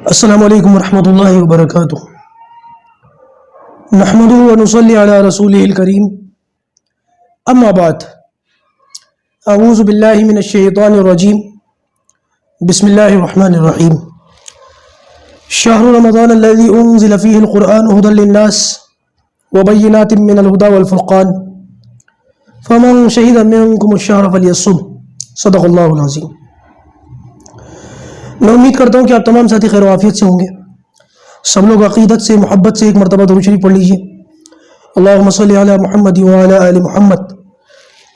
السلام علیکم ورحمۃ اللہ وبرکاتہ۔ نحمدہ ونصلی علی رسولہ الکریم، اما بعد، اعوذ باللہ من الشیطان الرجیم، بسم اللہ الرحمن الرحیم۔ شہر رمضان الذی انزل فیہ القرآن ھدی للناس وبینات من الھدی والفرقان فمن شہد منکم الشہر فلیصم، صدق اللہ العظیم۔ میں امید کرتا ہوں کہ آپ تمام ساتھی خیر و عافیت سے ہوں گے۔ سب لوگ عقیدت سے، محبت سے ایک مرتبہ درود شریف پڑھ لیجیے۔ اللہم صلی علی محمد وعلی آل محمد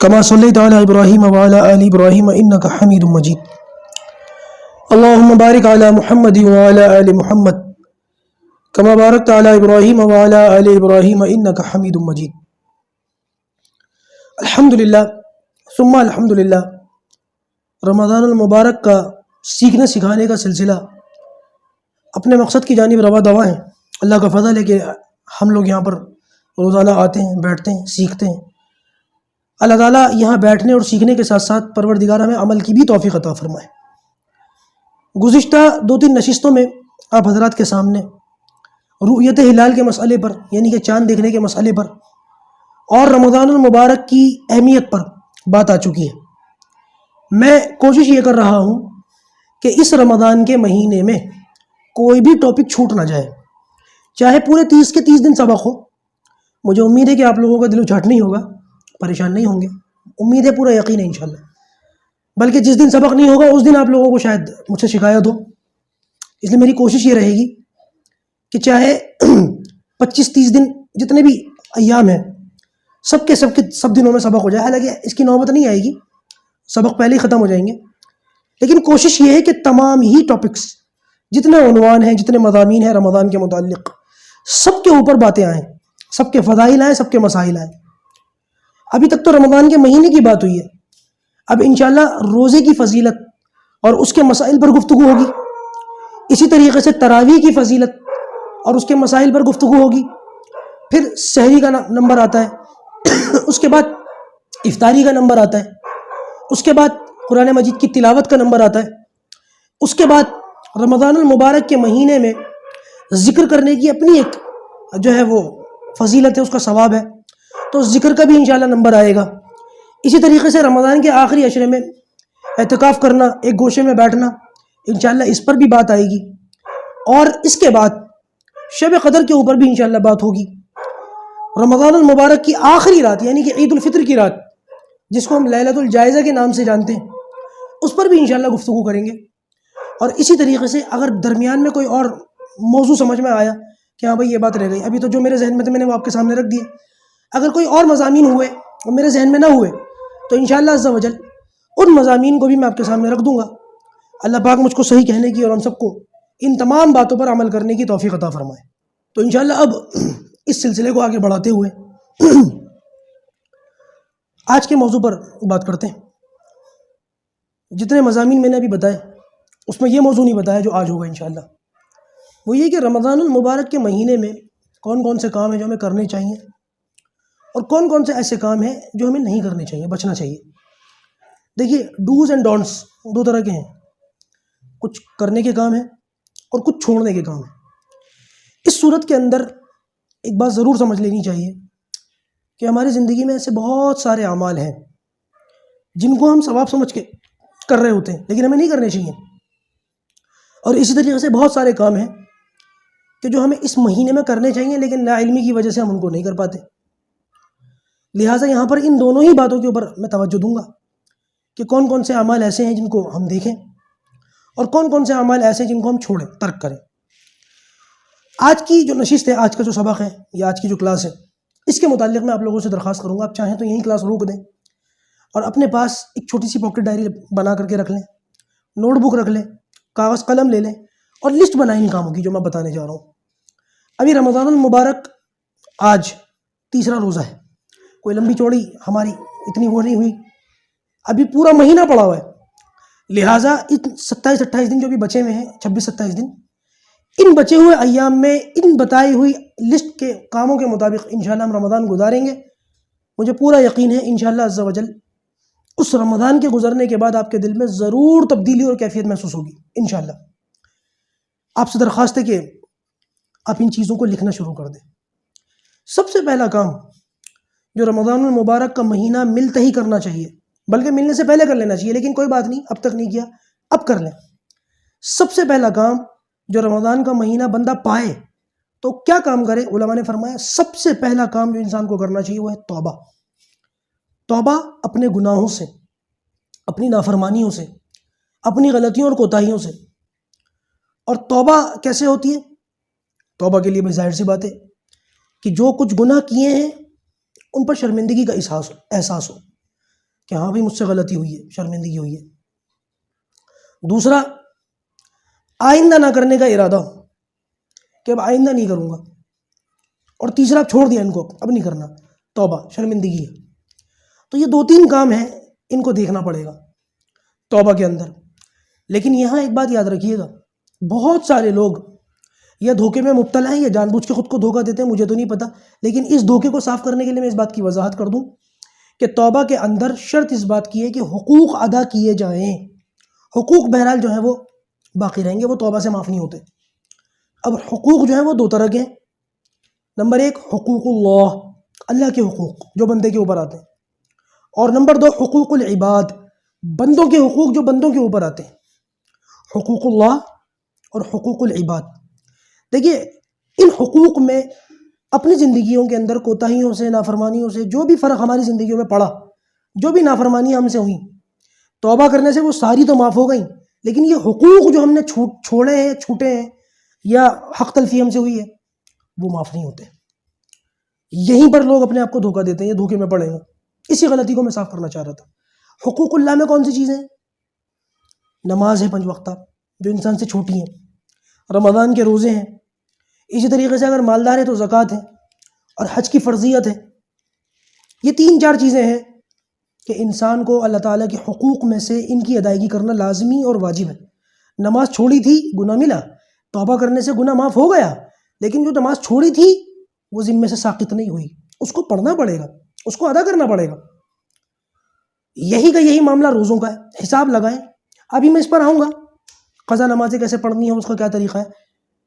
کما صلیت علی ابراہیم وعلی آل ابراہیم انک حمید مجید۔ اللہم بارک علی محمد وعلی آل محمد کما بارکت علی ابراہیم وعلی آل ابراہیم انک حمید مجید۔ الحمدللہ ثم الحمدللہ، رمضان المبارک کا سیکھنے سکھانے کا سلسلہ اپنے مقصد کی جانب رواں دواں ہے۔ اللہ کا فضل ہے کہ ہم لوگ یہاں پر روزانہ آتے ہیں، بیٹھتے ہیں، سیکھتے ہیں۔ اللہ تعالیٰ یہاں بیٹھنے اور سیکھنے کے ساتھ ساتھ پروردگار ہمیں عمل کی بھی توفیق عطا فرمائے۔ گزشتہ 2-3 نشستوں میں آپ حضرات کے سامنے رؤیت ہلال کے مسئلے پر، یعنی کہ چاند دیکھنے کے مسئلے پر، اور رمضان المبارک کی اہمیت پر بات آ چکی ہے۔ میں کوشش یہ کر رہا ہوں کہ اس رمضان کے مہینے میں کوئی بھی ٹاپک چھوٹ نہ جائے، چاہے پورے 30 کے 30 دن سبق ہو۔ مجھے امید ہے کہ آپ لوگوں کا دل اچھٹ نہیں ہوگا، پریشان نہیں ہوں گے، امید ہے، پورا یقین ہے انشاءاللہ۔ بلکہ جس دن سبق نہیں ہوگا اس دن آپ لوگوں کو شاید مجھ سے شکایت ہو، اس لیے میری کوشش یہ رہے گی کہ چاہے 25-30 دن جتنے بھی ایام ہیں سب دنوں میں سبق ہو جائے۔ حالانکہ اس کی نوبت نہیں آئے گی، سبق پہلے ہی ختم ہو جائیں گے، لیکن کوشش یہ ہے کہ تمام ہی ٹاپکس، جتنے عنوان ہیں، جتنے مضامین ہیں رمضان کے متعلق، سب کے اوپر باتیں آئیں، سب کے فضائل آئیں، سب کے مسائل آئیں۔ ابھی تک تو رمضان کے مہینے کی بات ہوئی ہے، اب انشاءاللہ روزے کی فضیلت اور اس کے مسائل پر گفتگو ہوگی۔ اسی طریقے سے تراویح کی فضیلت اور اس کے مسائل پر گفتگو ہوگی۔ پھر سحری کا نمبر آتا ہے، اس کے بعد افطاری کا نمبر آتا ہے، اس کے بعد قرآن مجید کی تلاوت کا نمبر آتا ہے، اس کے بعد رمضان المبارک کے مہینے میں ذکر کرنے کی اپنی ایک جو ہے وہ فضیلت ہے، اس کا ثواب ہے، تو ذکر کا بھی انشاءاللہ نمبر آئے گا۔ اسی طریقے سے رمضان کے آخری عشرے میں اعتکاف کرنا، ایک گوشے میں بیٹھنا، انشاءاللہ اس پر بھی بات آئے گی۔ اور اس کے بعد شب قدر کے اوپر بھی انشاءاللہ بات ہوگی۔ رمضان المبارک کی آخری رات، یعنی کہ عید الفطر کی رات، جس کو ہم لیلۃ الجائزہ کے نام سے جانتے ہیں، اس پر بھی انشاءاللہ گفتگو کریں گے۔ اور اسی طریقے سے اگر درمیان میں کوئی اور موضوع سمجھ میں آیا کہ ہاں بھائی یہ بات رہ گئی، ابھی تو جو میرے ذہن میں تھے میں نے وہ آپ کے سامنے رکھ دیے، اگر کوئی اور مضامین ہوئے اور میرے ذہن میں نہ ہوئے تو انشاءاللہ عز و جل ان مضامین کو بھی میں آپ کے سامنے رکھ دوں گا۔ اللہ پاک مجھ کو صحیح کہنے کی اور ہم سب کو ان تمام باتوں پر عمل کرنے کی توفیق عطا فرمائے۔ تو انشاءاللہ اب اس سلسلے کو آگے بڑھاتے ہوئے آج کے موضوع پر بات کرتے ہیں۔ جتنے مضامین میں نے ابھی بتائے اس میں یہ موضوع نہیں بتایا جو آج ہوگا انشاءاللہ، وہ یہ کہ رمضان المبارک کے مہینے میں کون کون سے کام ہیں جو ہمیں کرنے چاہیے، اور کون کون سے ایسے کام ہیں جو ہمیں نہیں کرنے چاہیے، بچنا چاہیے۔ دیکھیے، ڈوز اینڈ ڈونٹس 2 طرح کے ہیں، کچھ کرنے کے کام ہیں اور کچھ چھوڑنے کے کام ہیں۔ اس صورت کے اندر ایک بات ضرور سمجھ لینی چاہیے کہ ہماری زندگی میں ایسے بہت سارے اعمال ہیں جن کو ہم ثواب سمجھ کے کر رہے ہوتے ہیں لیکن ہمیں نہیں کرنے چاہیے، اور اسی طریقے سے بہت سارے کام ہیں کہ جو ہمیں اس مہینے میں کرنے چاہیے لیکن لا علمی کی وجہ سے ہم ان کو نہیں کر پاتے۔ لہٰذا یہاں پر ان دونوں ہی باتوں کے اوپر میں توجہ دوں گا کہ کون کون سے اعمال ایسے ہیں جن کو ہم دیکھیں اور کون کون سے اعمال ایسے ہیں جن کو ہم چھوڑیں، ترک کریں۔ آج کی جو نشست ہے، آج کا جو سبق ہے یا آج کی جو کلاس ہے، اس کے متعلق میں آپ لوگوں سے درخواست کروں گا، آپ چاہیں تو یہی کلاس روک دیں اور اپنے پاس ایک چھوٹی سی پاکٹ ڈائری بنا کر کے رکھ لیں، نوٹ بک رکھ لیں، کاغذ قلم لے لیں اور لسٹ بنائیں ان کاموں کی جو میں بتانے جا رہا ہوں۔ ابھی رمضان المبارک آج 3را روزہ ہے، کوئی لمبی چوڑی ہماری اتنی وہ نہیں ہوئی، ابھی پورا مہینہ پڑا ہوا ہے۔ لہٰذا 27-28 دن جو بھی بچے ہوئے ہیں، 26-27 دن، ان بچے ہوئے ایام میں ان بتائی ہوئی لسٹ کے کاموں کے مطابق انشاءاللہ ہم رمضان گزاریں گے۔ مجھے پورا یقین ہے انشاءاللہ عز و جل اس رمضان کے گزرنے کے بعد آپ کے دل میں ضرور تبدیلی اور کیفیت محسوس ہوگی انشاءاللہ۔ آپ سے درخواست ہے کہ آپ ان چیزوں کو لکھنا شروع کر دیں۔ سب سے پہلا کام جو رمضان المبارک کا مہینہ ملتے ہی کرنا چاہیے، بلکہ ملنے سے پہلے کر لینا چاہیے، لیکن کوئی بات نہیں، اب تک نہیں کیا، اب کر لیں۔ سب سے پہلا کام جو رمضان کا مہینہ بندہ پائے تو کیا کام کرے؟ علماء نے فرمایا سب سے پہلا کام جو انسان کو کرنا چاہیے وہ ہے توبہ۔ توبہ اپنے گناہوں سے، اپنی نافرمانیوں سے، اپنی غلطیوں اور کوتاہیوں سے۔ اور توبہ کیسے ہوتی ہے؟ توبہ کے لیے بھائی ظاہر سی بات ہے کہ جو کچھ گناہ کیے ہیں ان پر شرمندگی کا احساس ہو کہ ہاں بھائی مجھ سے غلطی ہوئی ہے، شرمندگی ہوئی ہے۔ دوسرا، آئندہ نہ کرنے کا ارادہ ہو کہ اب آئندہ نہیں کروں گا۔ اور تیسرا، چھوڑ دیا ان کو، اب نہیں کرنا، توبہ، شرمندگی ہے۔ تو یہ 2-3 کام ہیں، ان کو دیکھنا پڑے گا توبہ کے اندر۔ لیکن یہاں ایک بات یاد رکھیے گا، بہت سارے لوگ یا دھوکے میں مبتلا ہیں یا جان بوجھ کے خود کو دھوکہ دیتے ہیں، مجھے تو نہیں پتا، لیکن اس دھوکے کو صاف کرنے کے لیے میں اس بات کی وضاحت کر دوں کہ توبہ کے اندر شرط اس بات کی ہے کہ حقوق ادا کیے جائیں۔ حقوق بہرحال جو ہیں وہ باقی رہیں گے، وہ توبہ سے معاف نہیں ہوتے۔ اب حقوق جو ہیں وہ 2 طرح کے ہیں۔ نمبر 1 حقوق اللہ کے حقوق جو بندے کے اوپر آتے ہیں، اور نمبر 2 حقوق العباد، بندوں کے حقوق جو بندوں کے اوپر آتے ہیں۔ حقوق اللہ اور حقوق العباد، دیکھیے ان حقوق میں اپنی زندگیوں کے اندر کوتاہیوں سے، نافرمانیوں سے جو بھی فرق ہماری زندگیوں میں پڑا، جو بھی نافرمانیاں ہم سے ہوئیں، توبہ کرنے سے وہ ساری تو معاف ہو گئیں، لیکن یہ حقوق جو ہم نے چھوڑے ہیں، چھوٹے ہیں، یا حق تلفی ہم سے ہوئی ہے، وہ معاف نہیں ہوتے۔ یہیں پر لوگ اپنے آپ کو دھوکہ دیتے ہیں، یہ دھوکے میں پڑے ہیں۔ اسی غلطی کو میں صاف کرنا چاہ رہا تھا۔ حقوق اللہ میں کون سی چیزیں ہیں؟ نماز ہے 5 وقتہ جو انسان سے چھوٹی ہیں، رمضان کے روزے ہیں، اسی طریقے سے اگر مالدار ہے تو زکوٰۃ ہے، اور حج کی فرضیت ہے۔ یہ 3-4 چیزیں ہیں کہ انسان کو اللہ تعالیٰ کے حقوق میں سے ان کی ادائیگی کرنا لازمی اور واجب ہے۔ نماز چھوڑی تھی، گناہ ملا، توبہ کرنے سے گناہ معاف ہو گیا، لیکن جو نماز چھوڑی تھی وہ ذمے سے ساقط نہیں ہوئی، اس کو پڑھنا پڑے گا، اس کو ادا کرنا پڑے گا۔ یہی کا یہی معاملہ روزوں کا ہے۔ حساب لگائیں، ابھی میں اس پر آؤں گا، قضا نمازیں کیسے پڑھنی ہے، اس کا کیا طریقہ ہے،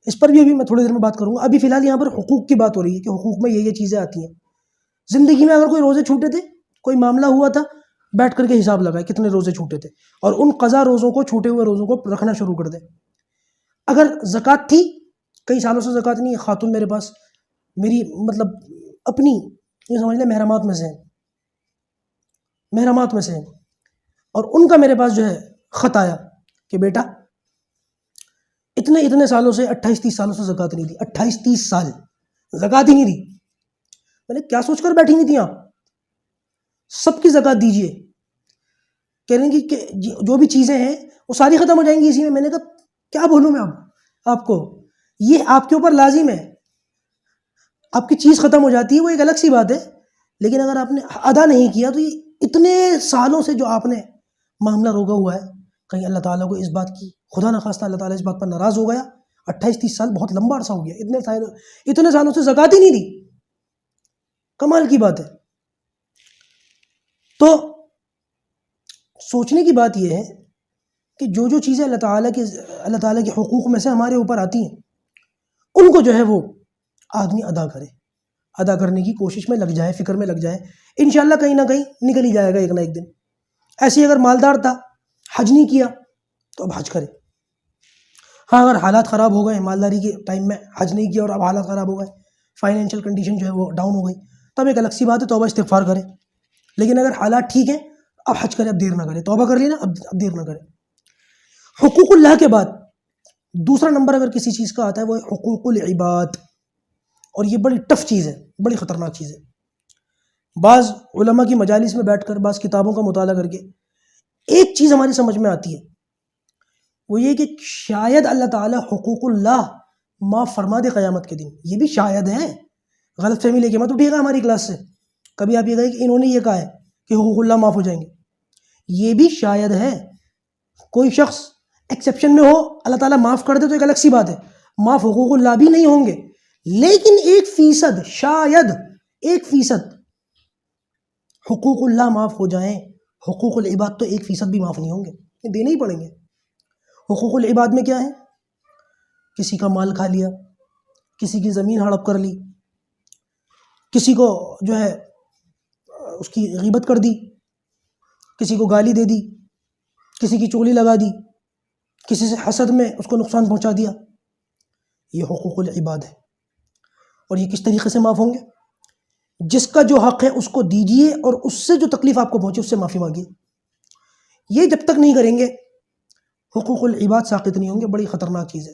اس پر بھی ابھی میں تھوڑی دیر میں بات کروں گا۔ ابھی فی الحال یہاں پر حقوق کی بات ہو رہی ہے کہ حقوق میں یہ چیزیں آتی ہیں۔ زندگی میں اگر کوئی روزے چھوٹے تھے، کوئی معاملہ ہوا تھا، بیٹھ کر کے حساب لگائے کتنے روزے چھوٹے تھے، اور ان قضا روزوں کو، چھوٹے ہوئے روزوں کو رکھنا شروع کر دیں۔ اگر زکوٰۃ تھی، کئی سالوں سے زکوٰۃ نہیں ہے، خاتون میرے پاس، میری مطلب اپنی یہ سمجھ لیں محرمات میں سے ہیں، اور ان کا میرے پاس جو ہے خط آیا کہ بیٹا اتنے سالوں سے 28-30 سالوں سے زکوٰۃ نہیں دی، 28-30 سال زکوٰۃ ہی نہیں دی۔ میں نے کیا سوچ کر بیٹھی نہیں تھی آپ؟ سب کی زکوٰۃ دیجئے، کہہ رہے ہیں کہ جو بھی چیزیں ہیں وہ ساری ختم ہو جائیں گی اسی میں۔ میں نے کہا کیا بولوں میں اب آپ کو، یہ آپ کے اوپر لازم ہے، آپ کی چیز ختم ہو جاتی ہے وہ ایک الگ سی بات ہے، لیکن اگر آپ نے ادا نہیں کیا تو یہ اتنے سالوں سے جو آپ نے معاملہ روکا ہوا ہے، کہیں اللہ تعالیٰ کو اس بات کی، خدا نخواستہ اللہ تعالیٰ اس بات پر ناراض ہو گیا۔ 28-30 سال بہت لمبا عرصہ ہو گیا، اتنے سالوں سے زکوٰۃ ہی نہیں دی، کمال کی بات ہے۔ تو سوچنے کی بات یہ ہے کہ جو چیزیں اللہ تعالیٰ کے حقوق میں سے ہمارے اوپر آتی ہیں، ان کو جو ہے وہ آدمی ادا کرے، ادا کرنے کی کوشش میں لگ جائے، فکر میں لگ جائے، انشاءاللہ کہیں نہ کہیں نکل ہی جائے گا ایک نہ ایک دن۔ ایسے ہی اگر مالدار تھا، حج نہیں کیا تو اب حج کرے۔ ہاں اگر حالات خراب ہو گئے، مالداری کے ٹائم میں حج نہیں کیا اور اب حالات خراب ہو گئے، فائنینشیل کنڈیشن جو ہے وہ ڈاؤن ہو گئی، تب ایک الگ سی بات ہے، توبہ استغفار کرے۔ لیکن اگر حالات ٹھیک ہیں، اب حج کرے، اب دیر نہ کرے، توبہ کر لی نا، اب دیر نہ کرے۔ حقوق اللہ کے بعد دوسرا نمبر اگر کسی چیز کا آتا ہے وہ ہے حقوق العباد، اور یہ بڑی ٹف چیز ہے، بڑی خطرناک چیز ہے۔ بعض علماء کی مجالس میں بیٹھ کر، بعض کتابوں کا مطالعہ کر کے ایک چیز ہماری سمجھ میں آتی ہے، وہ یہ کہ شاید اللہ تعالیٰ حقوق اللہ معاف فرما دے قیامت کے دن۔ یہ بھی شاید ہے، غلط فہمی لے کے مت اٹھیے گا ہماری کلاس سے، کبھی آپ یہ کہیں کہ انہوں نے یہ کہا ہے کہ حقوق اللہ معاف ہو جائیں گے، یہ بھی شاید ہے۔ کوئی شخص ایکسیپشن میں ہو، اللہ تعالیٰ معاف کر دے تو ایک الگ سی بات ہے، معاف حقوق اللہ بھی نہیں ہوں گے، لیکن 1% شاید 1% حقوق اللہ معاف ہو جائیں، حقوق العباد تو 1% بھی معاف نہیں ہوں گے، یہ دینے ہی پڑیں گے۔ حقوق العباد میں کیا ہے کسی کا مال کھا لیا، کسی کی زمین ہڑپ کر لی، کسی کو جو ہے اس کی غیبت کر دی، کسی کو گالی دے دی، کسی کی چغلی لگا دی، کسی سے حسد میں اس کو نقصان پہنچا دیا. یہ حقوق العباد ہے. اور یہ کس طریقے سے معاف ہوں گے؟ جس کا جو حق ہے اس کو دیجیے، اور اس سے جو تکلیف آپ کو پہنچے اس سے معافی مانگیے. یہ جب تک نہیں کریں گے حقوق العباد ساقط نہیں ہوں گے. بڑی خطرناک چیز ہے.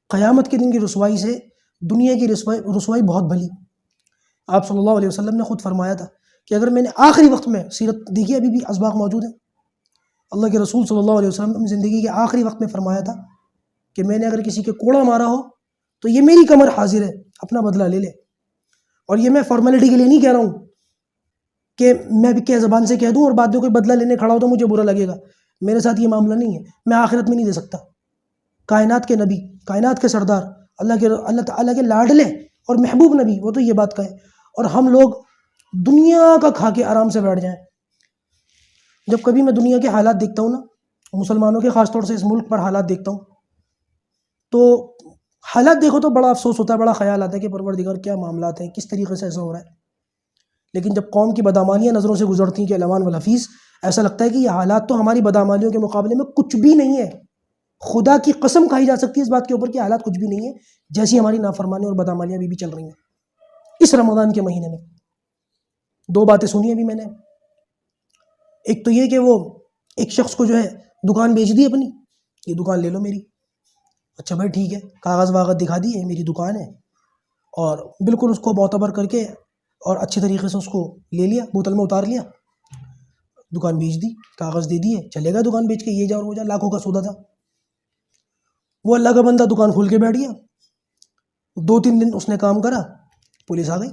قیامت کے دن کی رسوائی سے دنیا کی رسوائی بہت بھلی. آپ صلی اللہ علیہ وسلم نے خود فرمایا تھا کہ اگر میں نے آخری وقت میں سیرت دیکھی، ابھی بھی اسباق موجود ہیں، اللہ کے رسول صلی اللہ علیہ وسلم نے زندگی کے آخری وقت میں فرمایا تھا کہ میں نے اگر کسی کے کوڑا مارا ہو تو یہ میری کمر حاضر ہے، اپنا بدلہ لے لے. اور یہ میں فارمیلٹی کے لیے نہیں کہہ رہا ہوں کہ میں بھی کیا زبان سے کہہ دوں اور بعد میں کوئی بدلہ لینے کھڑا ہو تو مجھے برا لگے گا. میرے ساتھ یہ معاملہ نہیں ہے، میں آخرت میں نہیں دے سکتا. کائنات کے نبی، کائنات کے سردار، اللہ تعالیٰ کے لاڈلے اور محبوب نبی، وہ تو یہ بات کہیں، اور ہم لوگ دنیا کا کھا کے آرام سے بیٹھ جائیں. جب کبھی میں دنیا کے حالات دیکھتا ہوں نا، مسلمانوں کے خاص طور سے اس ملک پر حالات دیکھتا ہوں، تو حالات دیکھو تو بڑا افسوس ہوتا ہے، بڑا خیال آتا ہے کہ پروردگار کیا معاملات ہیں، کس طریقے سے ایسا ہو رہا ہے. لیکن جب قوم کی بدعمالیاں نظروں سے گزرتی ہیں کہ الامان والحفیظ، ایسا لگتا ہے کہ یہ حالات تو ہماری بدعمالیوں کے مقابلے میں کچھ بھی نہیں ہے. خدا کی قسم کھائی جا سکتی ہے اس بات کے اوپر کہ حالات کچھ بھی نہیں ہے، جیسی ہماری نافرمانی اور بدعمالیاں بھی چل رہی ہیں اس رمضان کے مہینے میں. دو باتیں سنی ابھی میں نے. ایک تو یہ کہ وہ ایک شخص کو جو ہے دکان بیچ دی اپنی، یہ دکان لے لو میری. اچھا بھائی ٹھیک ہے، کاغذ واغذ دکھا دیے میری دکان ہے، اور بالکل اس کو معتبر کر کے اور اچھے طریقے سے اس کو لے لیا، بوتل میں اتار لیا، دکان بیچ دی، کاغذ دے دیے، چلے گا دکان بیچ کے، یہ جا اور وہ جا، لاکھوں کا سودا تھا. وہ اللہ کا بندہ دکان کھول کے بیٹھ گیا. 2-3 دن اس نے کام کرا، پولیس آ گئی.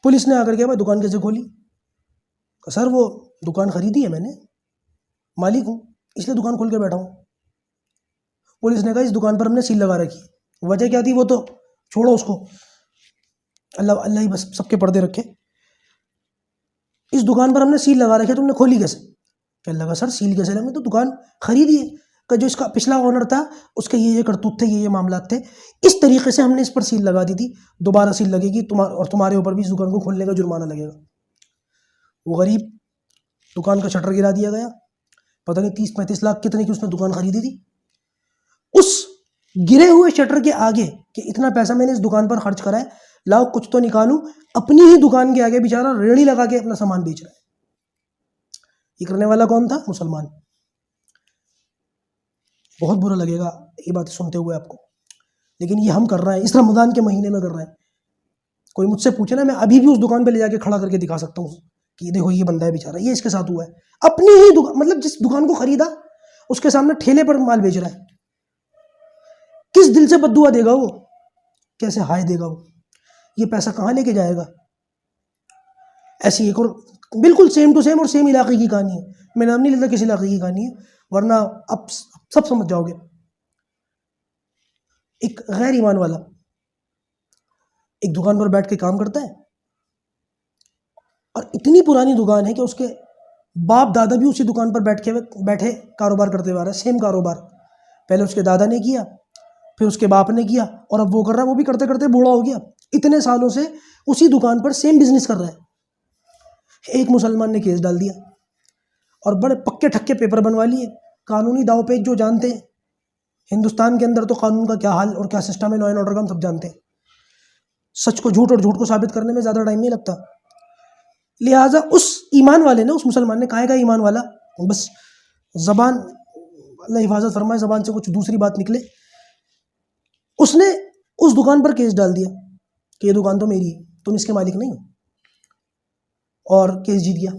پولیس نے آ کر کے بھائی دکان کیسے کھولی؟ کہ سر وہ دکان خریدی ہے میں نے، مالک ہوں اس لیے دکان کھول کے بیٹھا ہوں. پولیس نے کہا اس دکان پر ہم نے سیل لگا رکھی. وجہ کیا تھی وہ تو چھوڑو اس کو، اللہ ہی بس سب کے پردے رکھے. اس دکان پر ہم نے سیل لگا رکھی، تم نے کھولی کیسے؟ کہ اللہ کا سر سیل کیسے لگے؟ تو دکان خریدی ہے. کہ جو اس کا پچھلا آنر تھا اس کے یہ کرتوت تھے، یہ معاملات تھے، اس طریقے سے ہم نے اس پر سیل لگا دی تھی، دوبارہ سیل لگے گی اور تمہارے اوپر بھی اس دکان کو کھولنے کا جرمانہ لگے گا. وہ غریب دکان کا شٹر گرا دیا گیا. پتہ نہیں 30-35 لاکھ کتنے کی اس نے دکان خریدی تھی. اس گرے ہوئے شٹر کے آگے کہ اتنا پیسہ میں نے اس دکان پر خرچ کرا ہے، لاؤ کچھ تو نکالوں، اپنی ہی دکان کے آگے بیچارہ ریڑھی لگا کے اپنا سامان بیچ رہا ہے. یہ کرنے والا کون تھا؟ مسلمان. بہت برا لگے گا یہ بات سنتے ہوئے آپ کو، لیکن یہ ہم کر رہے ہیں اس رمضان کے مہینے میں کر رہے ہیں. کوئی مجھ سے پوچھے نا، میں ابھی بھی اس دکان پہ لے جا کے کھڑا کر کے دکھا سکتا ہوں کہ دیکھو یہ بندہ ہے بیچارہ، یہ اس کے ساتھ ہوا ہے. اپنی ہی دکان، مطلب جس دکان کو خریدا اس کے سامنے ٹھیلے پر مال بیچ رہا ہے. کس دل سے بددعا دے گا وہ؟ کیسے ہائے دے گا وہ؟ یہ پیسہ کہاں لے کے جائے گا؟ ایسی ایک اور بالکل سیم ٹو سیم اور سیم علاقے کی کہانی ہے. میں نام نہیں لیتا کس علاقے کی کہانی ہے، ورنہ اب سب سمجھ جاؤ گے. ایک غیر ایمان والا ایک دکان پر بیٹھ کے کام کرتا ہے، اور اتنی پرانی دکان ہے کہ اس کے باپ دادا بھی اسی دکان پر بیٹھے کاروبار کرتے ہوئے آ رہا ہے. سیم کاروبار پہلے اس کے دادا نے کیا، پھر اس کے باپ نے کیا، اور اب وہ کر رہا ہے. وہ بھی کرتے کرتے بوڑھا ہو گیا. اتنے سالوں سے اسی دکان پر سیم بزنس کر رہا ہے. ایک مسلمان نے کیس ڈال دیا اور بڑے پکے ٹھکے پیپر بنوا لیے. قانونی داؤ پیچ جو جانتے ہیں، ہندوستان کے اندر تو قانون کا کیا حال اور کیا سسٹم ہے، لا اینڈ آرڈر کا ہم سب جانتے ہیں. سچ کو جھوٹ اور جھوٹ کو ثابت کرنے میں زیادہ ٹائم نہیں لگتا. لہٰذا اس ایمان والے نے، اس مسلمان نے، کہے گا ایمان والا، بس زبان اللہ حفاظت فرمائے، زبان سے کچھ دوسری بات نکلے، اس نے اس دکان پر کیس ڈال دیا کہ یہ دکان تو میری ہے، تم اس کے مالک نہیں ہو. اور کیس جیت گیا.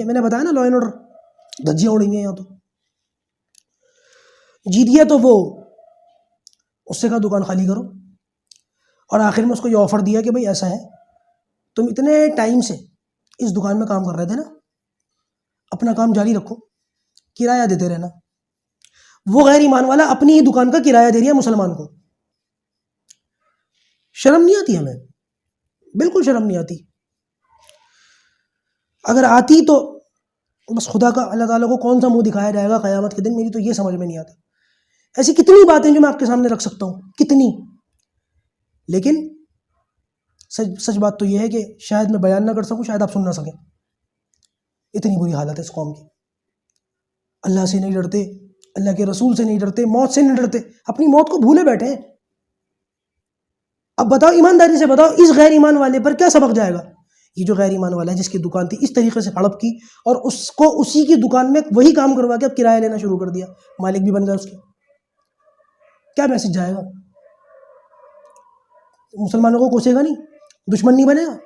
میں نے بتایا نا لا اینڈ آرڈر، دھجیاں اڑی ہوئی ہیں یہاں. تو جیت گیا تو وہ اس سے کہا دکان خالی کرو، اور آخر میں اس کو یہ آفر دیا کہ بھائی ایسا ہے، تم اتنے ٹائم سے اس دکان میں کام کر رہے تھے نا، اپنا کام جاری رکھو، کرایہ دیتے رہنا. وہ غیر ایمان والا اپنی ہی دکان کا کرایہ دے رہا ہے مسلمان کو. شرم نہیں آتی ہمیں؟ بالکل شرم نہیں آتی. اگر آتی تو بس خدا کا، اللہ تعالیٰ کو کون سا منہ دکھایا جائے گا قیامت کے دن، میری تو یہ سمجھ میں نہیں آتا. ایسی کتنی باتیں جو میں آپ کے سامنے رکھ سکتا ہوں، کتنی، لیکن سچ بات تو یہ ہے کہ شاید میں بیان نہ کر سکوں، شاید آپ سن نہ سکیں. اتنی بری حالت ہے اس قوم کی. اللہ سے نہیں ڈرتے، اللہ کے رسول سے نہیں ڈرتے، موت سے نہیں ڈرتے، اپنی موت کو بھولے بیٹھے ہیں. اب بتاؤ، ایمانداری سے بتاؤ، اس غیر ایمان والے پر کیا سبق جائے گا؟ یہ جو غیر ایمان والا ہے جس کی دکان تھی، اس طریقے سے ہڑپ کی اور اس کو اسی کی دکان میں وہی کام کروا کے اب کرایہ لینا شروع کر دیا، مالک بھی بن گیا اس کے. کیا میسج جائے گا؟ مسلمانوں کو کوسے گا نہیں، دشمن نہیں بنے گا.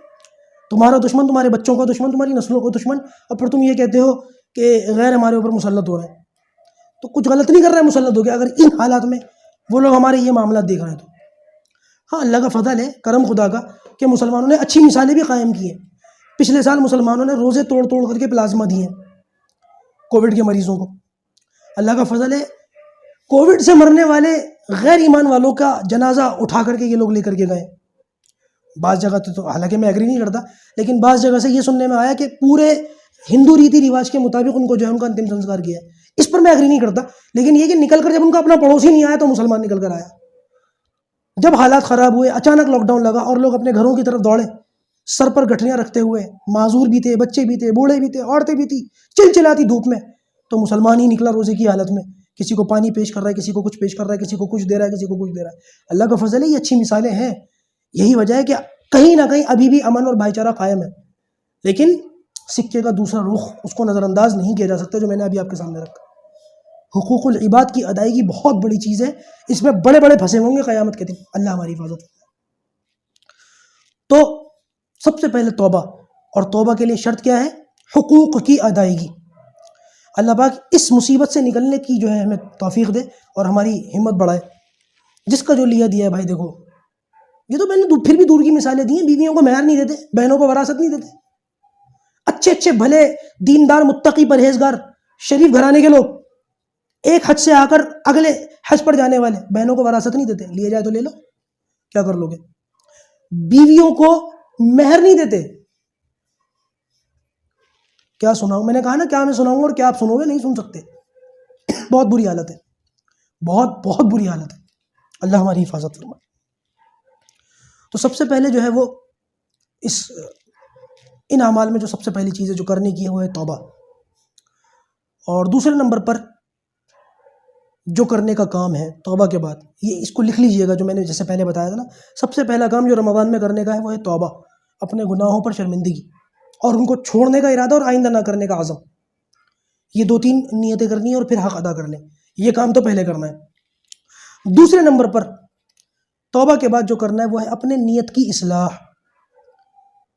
تمہارا دشمن تمہارے بچوں کا دشمن، تمہاری نسلوں کا دشمن، اور پھر تم یہ کہتے ہو کہ غیر ہمارے اوپر مسلط ہو رہے ہیں. تو کچھ غلط نہیں کر رہے ہیں مسلط ہو کے، اگر ان حالات میں وہ لوگ ہمارے یہ معاملات دیکھ رہے ہیں تو. ہاں، اللہ کا فضل ہے، کرم خدا کا، کہ مسلمانوں نے اچھی مثالیں بھی قائم کی ہیں. پچھلے سال مسلمانوں نے روزے توڑ توڑ کر کے پلازمہ دیے کووڈ کے مریضوں کو. اللہ کا فضل ہے، کووڈ سے مرنے والے غیر ایمان والوں کا جنازہ اٹھا کر کے یہ لوگ لے کر کے گئے. بعض جگہ تو حالانکہ میں ایگری نہیں کرتا، لیکن بعض جگہ سے یہ سننے میں آیا کہ پورے ہندو ریتی رواج کے مطابق ان کو جو ہے ان کا انتم سنسکار کیا ہے. اس پر میں ایگری نہیں کرتا، لیکن یہ کہ نکل کر جب ان کا اپنا پڑوسی نہیں آیا تو مسلمان نکل کر آیا. جب حالات خراب ہوئے، اچانک لاک ڈاؤن لگا اور لوگ اپنے گھروں کی طرف دوڑے، سر پر گٹھلیاں رکھتے ہوئے، معذور بھی تھے، بچے بھی تھے، بوڑھے بھی تھے، عورتیں بھی تھی، چلچلاتی دھوپ میں، تو مسلمان ہی نکلا روزے کی حالت میں. کسی کو پانی پیش کر رہا ہے، کسی کو کچھ پیش کر رہا ہے، کسی کو کچھ دے رہا ہے، کسی کو کچھ دے رہا ہے. اللہ کا فضل ہے، یہ اچھی مثالیں ہیں. یہی وجہ ہے کہ کہیں نہ کہیں ابھی بھی امن اور بھائی چارہ قائم ہے. لیکن سکے کا دوسرا رخ، اس کو نظر انداز نہیں کیا جا سکتا، جو میں نے ابھی آپ کے سامنے رکھا. حقوق العباد کی ادائیگی بہت بڑی چیز ہے، اس میں بڑے بڑے پھنسے ہوں گے قیامت کے دن. اللہ ہماری حفاظت. تو سب سے پہلے توبہ، اور توبہ کے لیے شرط کیا ہے؟ حقوق کی ادائیگی. اللہ پاک اس مصیبت سے نکلنے کی جو ہے ہمیں توفیق دے اور ہماری ہمت بڑھائے. جس کا جو لیا دیا ہے بھائی، دیکھو یہ تو میں نے پھر بھی دور کی مثالیں دی ہیں. بیویوں کو مہر نہیں دیتے، بہنوں کو وراثت نہیں دیتے. اچھے اچھے بھلے دیندار متقی پرہیزگار شریف گھرانے کے لوگ ایک حج سے آ کر اگلے حج پر جانے والے بہنوں کو وراثت نہیں دیتے. لیے جائے تو لے لو، کیا کر لو گے؟ بیویوں کو مہر نہیں دیتے. کیا سناؤں؟ میں نے کہا نا، کیا میں سناؤں اور کیا آپ سنو گے؟ نہیں سن سکتے. بہت بری حالت ہے، بہت بہت بری حالت ہے. اللہ ہماری حفاظت فرمائے. تو سب سے پہلے جو ہے وہ ان اعمال میں جو سب سے پہلی چیز ہے جو کرنے کی ہے وہ ہے توبہ. اور دوسرے نمبر پر جو کرنے کا کام ہے توبہ کے بعد، یہ اس کو لکھ لیجئے گا جو میں نے جیسے پہلے بتایا تھا نا، سب سے پہلا کام جو رمضان میں کرنے کا ہے وہ ہے توبہ. اپنے گناہوں پر شرمندگی اور ان کو چھوڑنے کا ارادہ اور آئندہ نہ کرنے کا عزم. یہ 2-3 نیتیں کرنی ہیں اور پھر حق ادا کر لیں. یہ کام تو پہلے کرنا ہے. دوسرے نمبر پر توبہ کے بعد جو کرنا ہے وہ ہے اپنے نیت کی اصلاح.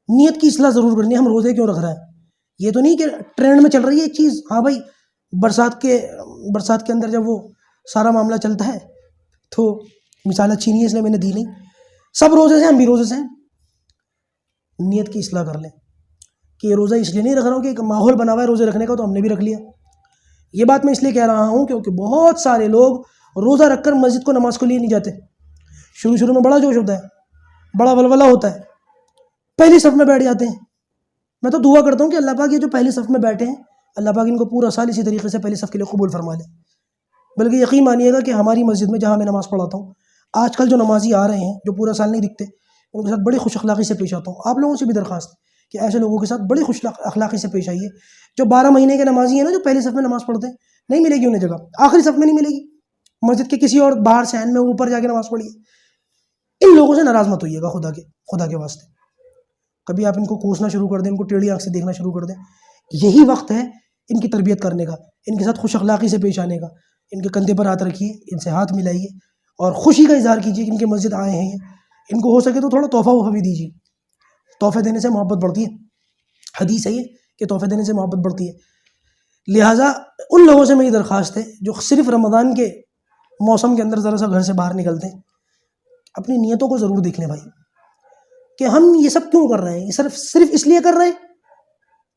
نیت کی اصلاح ضرور کرنی ہے. ہم روزے کیوں رکھ رہے ہیں؟ یہ تو نہیں کہ ٹرینڈ میں چل رہی ہے ایک چیز، ہاں بھائی برسات کے اندر جب وہ سارا معاملہ چلتا ہے تو مثال اچھی نہیں ہے اس لیے میں نے دی نہیں. سب روزے سے، ہم بھی روزے سے ہیں. نیت کی اصلاح کر لیں کہ یہ روزہ اس لیے نہیں رکھ رہا ہوں کہ ایک ماحول بنا ہوا ہے روزے رکھنے کا تو ہم نے بھی رکھ لیا. یہ بات میں اس لیے کہہ رہا ہوں کیونکہ بہت سارے لوگ روزہ رکھ کر مسجد کو نماز کو لیے نہیں جاتے. شروع میں بڑا جوش ہوتا ہے، بڑا ولولہ ہوتا ہے، پہلی صف میں بیٹھ جاتے ہیں. میں تو دعا کرتا ہوں کہ اللہ پاک یہ جو پہلی صف میں بیٹھے ہیں، اللہ پاک ان کو پورا سال اسی طریقے سے پہلی صف کے لیے قبول فرما لے. بلکہ یقین مانیے گا کہ ہماری مسجد میں جہاں میں نماز پڑھاتا ہوں، آج کل جو نمازی آ رہے ہیں جو پورا سال نہیں دکھتے، ان کے ساتھ بڑی خوش اخلاقی سے پیش آتا ہوں. آپ لوگوں سے بھی درخواست کہ ایسے لوگوں کے ساتھ بڑی خوش اخلاقی سے پیش آئیے. جو 12 مہینے کے نمازی ہیں نا، جو پہلی صف میں نماز پڑھتے ہیں، نہیں ملے گی انہیں جگہ، آخری صف میں نہیں ملے گی. مسجد کے کسی اور باہر صحن میں اوپر جا کے نماز پڑھیے. ان لوگوں سے ناراض مت ہوئیے گا خدا کے واسطے. کبھی آپ ان کو کوسنا شروع کر دیں، ان کو ٹیڑھی آنکھ سے دیکھنا شروع کر دیں. یہی وقت ہے ان کی تربیت کرنے کا، ان کے ساتھ خوش اخلاقی سے پیش آنے کا. ان کے کندھے پر ہاتھ رکھیے، ان سے ہاتھ ملائیے اور خوشی کا اظہار کیجیے کہ ان کے مسجد آئے ہیں. ان کو ہو سکے تو تھوڑا تحفہ بھی دیجیے. تحفے دینے سے محبت بڑھتی ہے. حدیث ہے یہ کہ تحفے دینے سے محبت بڑھتی ہے. لہٰذا ان لوگوں سے میری درخواست ہے جو صرف رمضان کے موسم کے اندر ذرا سا گھر سے باہر نکلتے ہیں، اپنی نیتوں کو ضرور دیکھ لیں بھائی کہ ہم یہ سب کیوں کر رہے ہیں. یہ صرف اس لیے کر رہے ہیں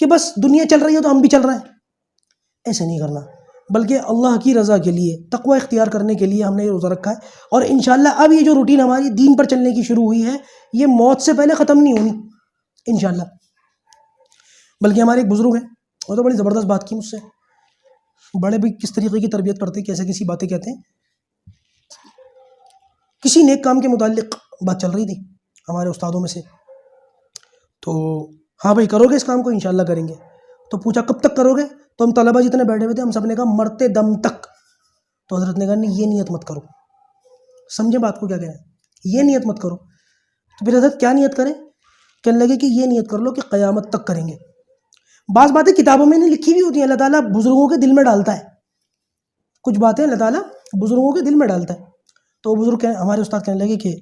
کہ بس دنیا چل رہی ہے تو ہم بھی چل رہے ہیں. ایسے نہیں کرنا، بلکہ اللہ کی رضا کے لیے، تقوی اختیار کرنے کے لیے ہم نے یہ روزہ رکھا ہے. اور انشاءاللہ اب یہ جو روٹین ہماری دین پر چلنے کی شروع ہوئی ہے، یہ موت سے پہلے ختم نہیں ہونی انشاءاللہ. بلکہ ہمارے ایک بزرگ ہیں، وہ تو بڑی زبردست بات کی مجھ سے. بڑے بھی کس طریقے کی تربیت کرتے، کیسے کیسی باتیں کہتے ہیں کسی نیک کام کے متعلق بات چل رہی تھی ہمارے استادوں میں سے، تو ہاں بھائی کرو گے اس کام کو؟ انشاءاللہ کریں گے۔ تو پوچھا کب تک کرو گے؟ تو ہم طلبہ جتنے بیٹھے ہوئے تھے ہم سب نے کہا مرتے دم تک۔ تو حضرت نے کہا نہیں یہ نیت مت کرو، سمجھے بات کو کیا کہہ رہے ہیں، یہ نیت مت کرو۔ تو پھر حضرت کیا نیت کریں؟ کہنے لگے کہ یہ نیت کر لو کہ قیامت تک کریں گے۔ بعض باتیں کتابوں میں نہیں لکھی ہوئی ہوتی ہیں، اللہ تعالیٰ بزرگوں کے دل میں ڈالتا ہے، کچھ باتیں اللہ تعالیٰ بزرگوں کے دل میں ڈالتا ہے۔ تو بزرگ ہمارے استاد کہنے لگے کہ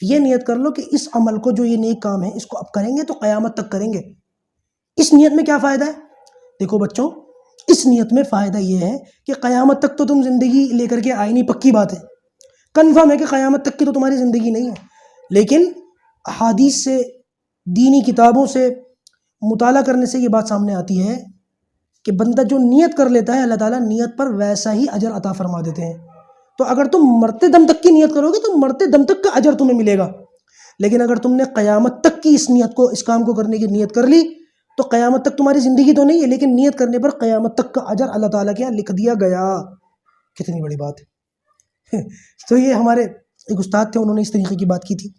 یہ نیت کر لو کہ اس عمل کو، جو یہ نیک کام ہے، اس کو اب کریں گے تو قیامت تک کریں گے۔ اس نیت میں کیا فائدہ ہے؟ دیکھو بچوں، اس نیت میں فائدہ یہ ہے کہ قیامت تک تو تم زندگی لے کر کے آئی نہیں، پکی بات ہے، کنفرم ہے کہ قیامت تک کی تو تمہاری زندگی نہیں ہے، لیکن احادیث سے، دینی کتابوں سے مطالعہ کرنے سے یہ بات سامنے آتی ہے کہ بندہ جو نیت کر لیتا ہے اللہ تعالیٰ نیت پر ویسا ہی اجر عطا فرما دیتے ہیں۔ تو اگر تم مرتے دم تک کی نیت کرو گے تو مرتے دم تک کا اجر تمہیں ملے گا، لیکن اگر تم نے قیامت تک کی اس نیت کو، اس کام کو کرنے کی نیت کر لی تو قیامت تک تمہاری زندگی تو نہیں ہے، لیکن نیت کرنے پر قیامت تک کا اجر اللہ تعالیٰ کے یہاں لکھ دیا گیا۔ کتنی بڑی بات ہے۔ تو یہ ہمارے ایک استاد تھے، انہوں نے اس طریقے کی بات کی تھی،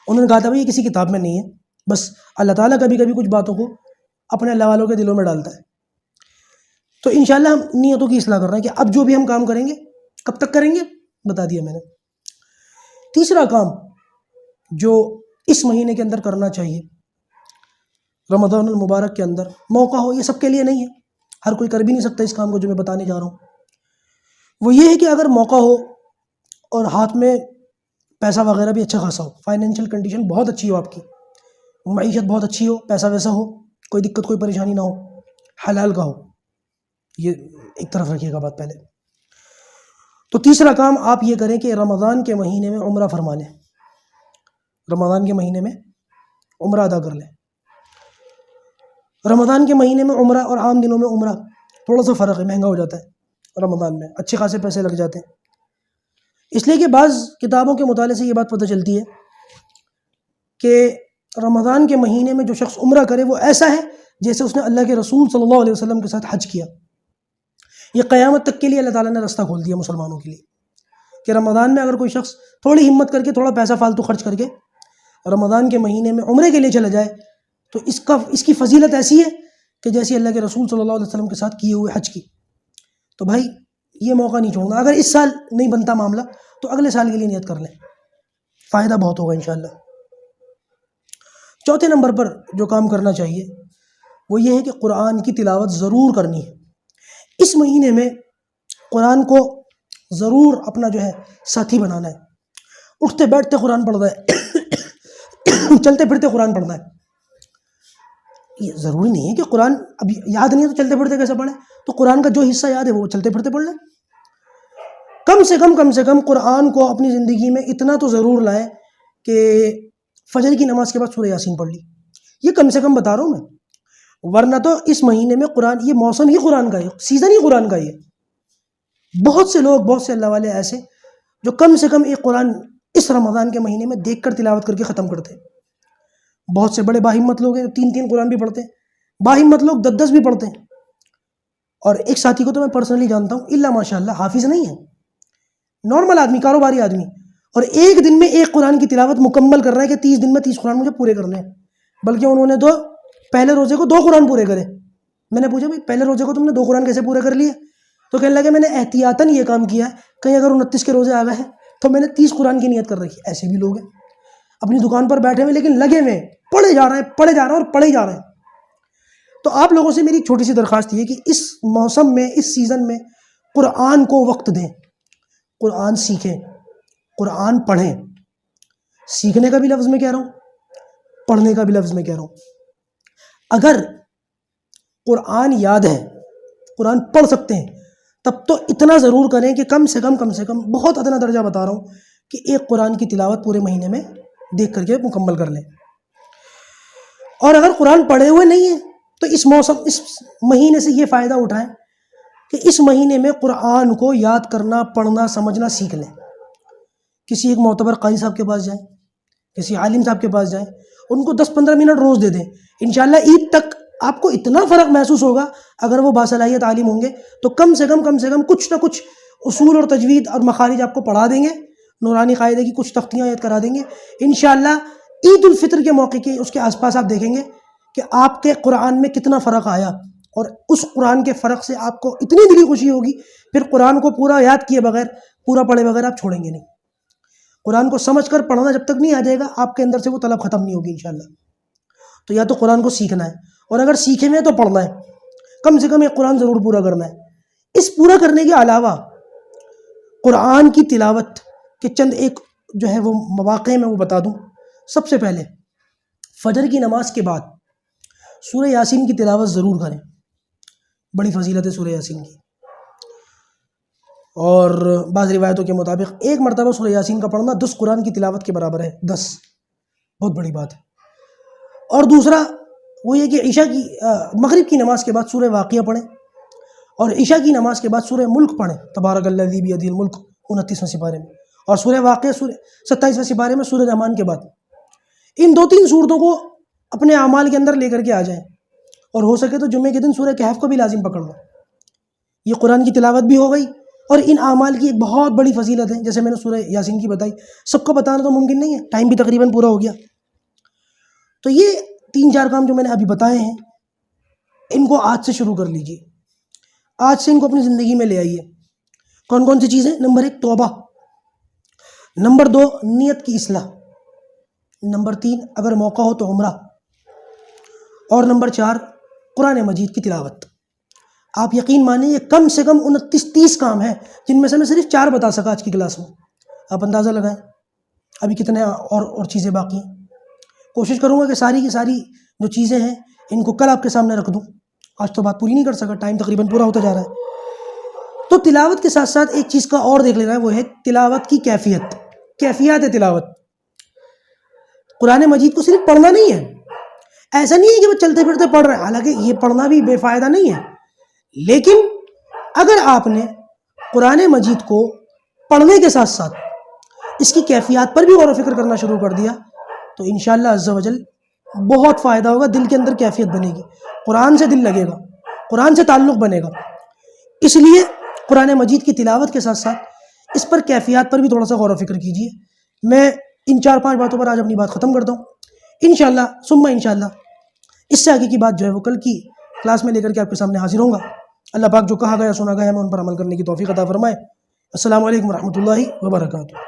انہوں نے کہا تھا بھائی یہ کسی کتاب میں نہیں ہے، بس اللہ تعالیٰ کبھی کبھی کچھ باتوں کو اپنے اللہ والوں کے دلوں میں ڈالتا ہے۔ تو انشاءاللہ ہم نیتوں کی اصلاح کر رہے ہیں کہ اب جو بھی ہم کام کریں گے کب تک کریں گے بتا دیا میں نے۔ تیسرا کام جو اس مہینے کے اندر کرنا چاہیے، رمضان المبارک کے اندر موقع ہو، یہ سب کے لیے نہیں ہے، ہر کوئی کر بھی نہیں سکتا اس کام کو جو میں بتانے جا رہا ہوں، وہ یہ ہے کہ اگر موقع ہو اور ہاتھ میں پیسہ وغیرہ بھی اچھا خاصا ہو، فائنینشیل کنڈیشن بہت اچھی ہو، آپ کی معیشت بہت اچھی ہو، پیسہ ویسا ہو، کوئی دقت کوئی پریشانی نہ ہو، حلال کا ہو، یہ ایک طرف رکھیے گا بات پہلے۔ تو تیسرا کام آپ یہ کریں کہ رمضان کے مہینے میں عمرہ فرما لیں، رمضان کے مہینے میں عمرہ ادا کر لیں۔ رمضان کے مہینے میں عمرہ اور عام دنوں میں عمرہ تھوڑا سا فرق ہے، مہنگا ہو جاتا ہے، رمضان میں اچھے خاصے پیسے لگ جاتے ہیں، اس لیے کہ بعض کتابوں کے مطالعے سے یہ بات پتہ چلتی ہے کہ رمضان کے مہینے میں جو شخص عمرہ کرے وہ ایسا ہے جیسے اس نے اللہ کے رسول صلی اللہ علیہ وسلم کے ساتھ حج کیا۔ یہ قیامت تک کے لیے اللہ تعالیٰ نے راستہ کھول دیا مسلمانوں کے لیے کہ رمضان میں اگر کوئی شخص تھوڑی ہمت کر کے، تھوڑا پیسہ فالتو خرچ کر کے رمضان کے مہینے میں عمرے کے لیے چلا جائے تو اس کی فضیلت ایسی ہے کہ جیسی اللہ کے رسول صلی اللہ علیہ وسلم کے ساتھ کیے ہوئے حج کی۔ تو بھائی یہ موقع نہیں چھوڑنا، اگر اس سال نہیں بنتا معاملہ تو اگلے سال کے لیے نیت کر لیں، فائدہ بہت ہوگا انشاءاللہ۔ چوتھے نمبر پر جو کام کرنا چاہیے وہ یہ ہے کہ قرآن کی تلاوت ضرور کرنی ہے۔ اس مہینے میں قرآن کو ضرور اپنا جو ہے ساتھی بنانا ہے، اٹھتے بیٹھتے قرآن پڑھنا ہے، چلتے پھرتے قرآن پڑھنا ہے۔ یہ ضروری نہیں ہے کہ قرآن اب یاد نہیں ہے تو چلتے پھرتے کیسے پڑھیں، تو قرآن کا جو حصہ یاد ہے وہ چلتے پھرتے پڑھ لیں۔ کم سے کم قرآن کو اپنی زندگی میں اتنا تو ضرور لائیں کہ فجر کی نماز کے بعد سورہ یاسین پڑھ لی، یہ کم سے کم بتا رہا ہوں میں، ورنہ تو اس مہینے میں قرآن، یہ موسم ہی قرآن کا ہے، سیزن ہی قرآن کا ہی ہے۔ بہت سے لوگ، بہت سے اللہ والے ایسے جو کم سے کم ایک قرآن اس رمضان کے مہینے میں دیکھ کر تلاوت کر کے ختم کرتے ہیں۔ بہت سے بڑے باہمت لوگ ہیں، 3 قرآن بھی پڑھتے ہیں، باہمت لوگ 10 بھی پڑھتے ہیں، اور ایک ساتھی کو تو میں پرسنلی جانتا ہوں، الا ماشاء اللہ حافظ نہیں ہے، نارمل آدمی، کاروباری آدمی، اور ایک دن میں ایک قرآن کی تلاوت مکمل کر رہا ہے کہ 30 دن میں 30 قرآن مجھے پورے کرنے ہیں، بلکہ انہوں نے تو پہلے روزے کو 2 قرآن پورے کرے۔ میں نے پوچھا بھائی پہلے روزے کو تم نے 2 قرآن کیسے پورے کر لیے؟ تو کہنے لگے میں نے احتیاطاً یہ کام کیا ہے، کہیں اگر 29 کے روزے آ گئے ہیں تو میں نے 30 قرآن کی نیت کر رکھی۔ ایسے بھی لوگ ہیں اپنی دکان پر بیٹھے ہوئے لیکن لگے ہوئے پڑھے جا رہے ہیں اور پڑھے جا رہے ہیں۔ تو آپ لوگوں سے میری ایک چھوٹی سی درخواست یہ ہے کہ اس موسم میں، اس سیزن میں قرآن کو وقت دیں، قرآن سیکھیں، قرآن پڑھیں۔ سیکھنے کا بھی لفظ میں کہہ رہا ہوں، پڑھنے کا بھی لفظ میں کہہ رہا ہوں۔ اگر قرآن یاد ہے، قرآن پڑھ سکتے ہیں، تب تو اتنا ضرور کریں کہ کم سے کم بہت ادنا درجہ بتا رہا ہوں کہ ایک قرآن کی تلاوت پورے مہینے میں دیکھ کر کے مکمل کر لیں۔ اور اگر قرآن پڑھے ہوئے نہیں ہیں تو اس مہینے سے یہ فائدہ اٹھائیں کہ اس مہینے میں قرآن کو یاد کرنا، پڑھنا، سمجھنا سیکھ لیں۔ کسی ایک معتبر قاری صاحب کے پاس جائیں، کسی عالم صاحب کے پاس جائیں، ان کو 10-15 منٹ روز دے دیں، انشاءاللہ عید تک آپ کو اتنا فرق محسوس ہوگا، اگر وہ باصلاحیت عالم ہوں گے تو کم سے کم کچھ نہ کچھ اصول اور تجوید اور مخارج آپ کو پڑھا دیں گے، نورانی قاعدے کی کچھ تختیاں یاد کرا دیں گے انشاءاللہ۔ عید الفطر کے موقع کے اس کے آس پاس آپ دیکھیں گے کہ آپ کے قرآن میں کتنا فرق آیا، اور اس قرآن کے فرق سے آپ کو اتنی دلی خوشی ہوگی، پھر قرآن کو پورا یاد کیے بغیر، پورا پڑھے بغیر آپ چھوڑیں گے نہیں۔ قرآن کو سمجھ کر پڑھنا جب تک نہیں آ جائے گا، آپ کے اندر سے وہ طلب ختم نہیں ہوگی انشاءاللہ۔ تو یا تو قرآن کو سیکھنا ہے، اور اگر سیکھے میں تو پڑھنا ہے، کم سے کم ایک قرآن ضرور پورا کرنا ہے۔ اس پورا کرنے کے علاوہ قرآن کی تلاوت کے چند ایک جو ہے وہ مواقع میں وہ بتا دوں۔ سب سے پہلے فجر کی نماز کے بعد سورہ یاسین کی تلاوت ضرور کریں، بڑی فضیلت ہے سورہ یاسین کی، اور بعض روایتوں کے مطابق ایک مرتبہ سورہ یاسین کا پڑھنا 10 قرآن کی تلاوت کے برابر ہے، 10، بہت بڑی بات ہے۔ اور دوسرا وہ یہ کہ عشاء کی مغرب کی نماز کے بعد سورہ واقعہ پڑھیں، اور عشاء کی نماز کے بعد سورہ ملک پڑھیں، تبارک الذی بیدہ الملک 29ویں سپارے میں، اور سورہ واقعہ 27ویں سپارے میں سورہ رحمان کے بعد۔ ان 2-3 صورتوں کو اپنے اعمال کے اندر لے کر کے آ جائیں، اور ہو سکے تو جمعے کے دن سورہ کہف کو بھی لازم پکڑ لو۔ یہ قرآن کی تلاوت بھی ہو گئی، اور ان اعمال کی ایک بہت بڑی فضیلت ہے، جیسے میں نے سورہ یاسین کی بتائی، سب کو بتانا تو ممکن نہیں ہے، ٹائم بھی تقریباً پورا ہو گیا۔ تو یہ 3-4 کام جو میں نے ابھی بتائے ہیں، ان کو آج سے شروع کر لیجئے، آج سے ان کو اپنی زندگی میں لے آئیے۔ کون کون سی چیزیں؟ نمبر 1 توبہ، نمبر 2 نیت کی اصلاح، نمبر 3 اگر موقع ہو تو عمرہ، اور نمبر 4 قرآن مجید کی تلاوت۔ آپ یقین مانیں یہ کم سے کم 29-30 کام ہیں، جن میں سے میں صرف 4 بتا سکا آج کی کلاس میں۔ آپ اندازہ لگائیں ابھی کتنے اور چیزیں باقی ہیں۔ کوشش کروں گا کہ ساری کی ساری جو چیزیں ہیں ان کو کل آپ کے سامنے رکھ دوں، آج تو بات پوری نہیں کر سکا، ٹائم تقریباً پورا ہوتا جا رہا ہے۔ تو تلاوت کے ساتھ ساتھ ایک چیز کا اور دیکھ لینا ہے، وہ ہے تلاوت کی کیفیت۔ کیفیت ہے تلاوت۔ قرآن مجید کو صرف پڑھنا نہیں ہے، ایسا نہیں ہے کہ وہ چلتے پھرتے پڑھ رہے ہیں، حالانکہ یہ پڑھنا بھی بے فائدہ نہیں ہے، لیکن اگر آپ نے قرآن مجید کو پڑھنے کے ساتھ ساتھ اس کی کیفیات پر بھی غور و فکر کرنا شروع کر دیا تو انشاءاللہ عز و جل بہت فائدہ ہوگا، دل کے اندر کیفیت بنے گی، قرآن سے دل لگے گا، قرآن سے تعلق بنے گا۔ اس لیے قرآن مجید کی تلاوت کے ساتھ ساتھ اس پر کیفیات پر بھی تھوڑا سا غور و فکر کیجیے۔ میں ان 4-5 باتوں پر آج اپنی بات ختم کرتا ہوں، انشاءاللہ ثم انشاءاللہ اس سے آگے کی بات جو ہے وہ کل کی کلاس میں لے کر کے آپ کے سامنے حاضر ہوں گا۔ اللہ پاک جو کہا گیا سنا گیا ہمیں ان پر عمل کرنے کی توفیق عطا فرمائے۔ السلام علیکم ورحمۃ اللہ وبرکاتہ۔